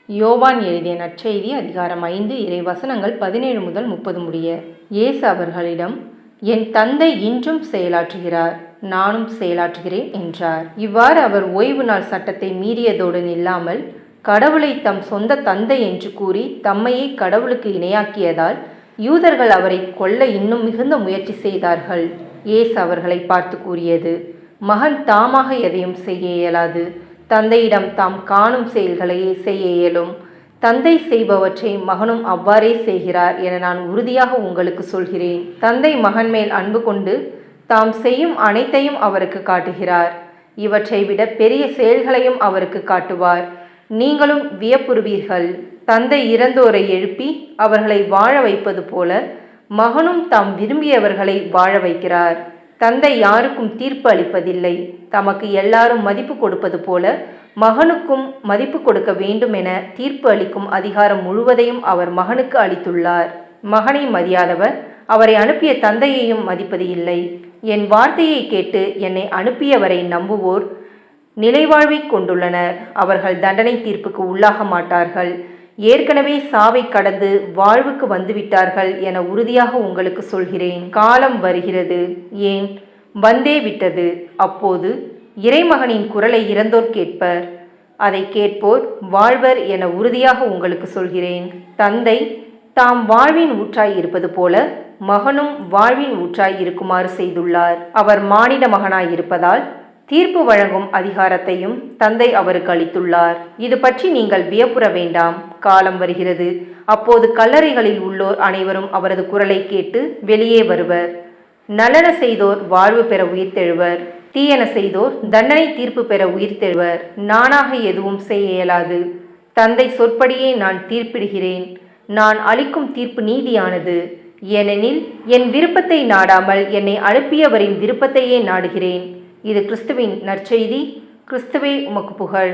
யோவான் எழுதிய நற்செய்தி அதிகாரம் 5 இறைவசனங்கள் 17 முதல் 30 முடிய. இயேசு அவர்களிடம், என் தந்தை இன்றும் செயலாற்றுகிறார், நானும் செயலாற்றுகிறேன் என்றார். இவ்வாறு அவர் ஓய்வு நாள் சட்டத்தை மீறியதோடு நில்லாமல், கடவுளை தம் சொந்த தந்தை என்று கூறி தம்மையே கடவுளுக்கு இணையாக்கியதால் யூதர்கள் அவரை கொல்ல இன்னும் மிகுந்த முயற்சி செய்தார்கள். இயேசு அவர்களை பார்த்து கூறியது, மகன் தாமாக எதையும் செய்ய இயலாது, தந்தையிடம் தாம் காணும் செயல்களையே செய்ய இயலும். தந்தை செய்பவற்றை மகனும் அவ்வாறே செய்கிறார் என நான் உறுதியாக உங்களுக்கு சொல்கிறேன். தந்தை மகன் மேல் அன்பு கொண்டு தாம் செய்யும் அனைத்தையும் அவருக்கு காட்டுகிறார். இவற்றை விட பெரிய செயல்களையும் அவருக்கு காட்டுவார். நீங்களும் வியப்புறுவீர்கள். தந்தை இறந்தோரை எழுப்பி அவர்களை வாழ வைப்பது போல மகனும் தாம் விரும்பியவர்களை வாழ வைக்கிறார். தந்தை யாருக்கும் தீர்ப்பு அளிப்பதில்லை. தமக்கு எல்லாரும் மதிப்பு கொடுப்பது போல மகனுக்கும் மதிப்பு கொடுக்க வேண்டும் என தீர்ப்பு அளிக்கும் அதிகாரம் முழுவதையும் அவர் மகனுக்கு அளித்துள்ளார். மகனை மதியாதவர் அவரை அனுப்பிய தந்தையையும் மதிப்பது இல்லை. என் வார்த்தையை கேட்டு என்னை அனுப்பியவரை நம்புவோர் நிலைவாழ்வை கொண்டுள்ளனர். அவர்கள் தண்டனை தீர்ப்புக்கு உள்ளாக மாட்டார்கள். ஏற்கனவே சாவை கடந்து வாழ்வுக்கு வந்துவிட்டார்கள் என உறுதியாக உங்களுக்கு சொல்கிறேன். காலம் வருகிறது, ஏன் வந்தே விட்டது. அப்போது இறைமகனின் குரலை இறந்தோர் கேட்பர். அதை கேட்போர் வாழ்வர் என உறுதியாக உங்களுக்கு சொல்கிறேன். தந்தை தாம் வாழ்வின் ஊற்றாய் இருப்பது போல மகனும் வாழ்வின் ஊற்றாய் இருக்குமாறு செய்துள்ளார். அவர் மானிட மகனாய் இருப்பதால் தீர்ப்பு வழங்கும் அதிகாரத்தையும் தந்தை அவருக்கு அளித்துள்ளார். இது பற்றி நீங்கள் வியப்புற வேண்டாம். காலம் வருகிறது, அப்போது கல்லறைகளில் உள்ளோர் அனைவரும் அவரது குரலை கேட்டு வெளியே வருவர். நல்லன செய்தோர் வாழ்வு பெற உயிர்த்தெழுவர், தீயன செய்தோர் தண்டனை தீர்ப்பு பெற உயிர்த்தெழுவர். நானாக எதுவும் செய்ய இயலாது. தந்தை சொற்படியே நான் தீர்ப்பிடுகிறேன். நான் அளிக்கும் தீர்ப்பு நீதியானது. ஏனெனில் என் விருப்பத்தை நாடாமல் என்னை அனுப்பியவரின் விருப்பத்தையே நாடுகிறேன். இது கிறிஸ்துவின் நற்செய்தி. கிறிஸ்துவே உமக்கு புகழ்.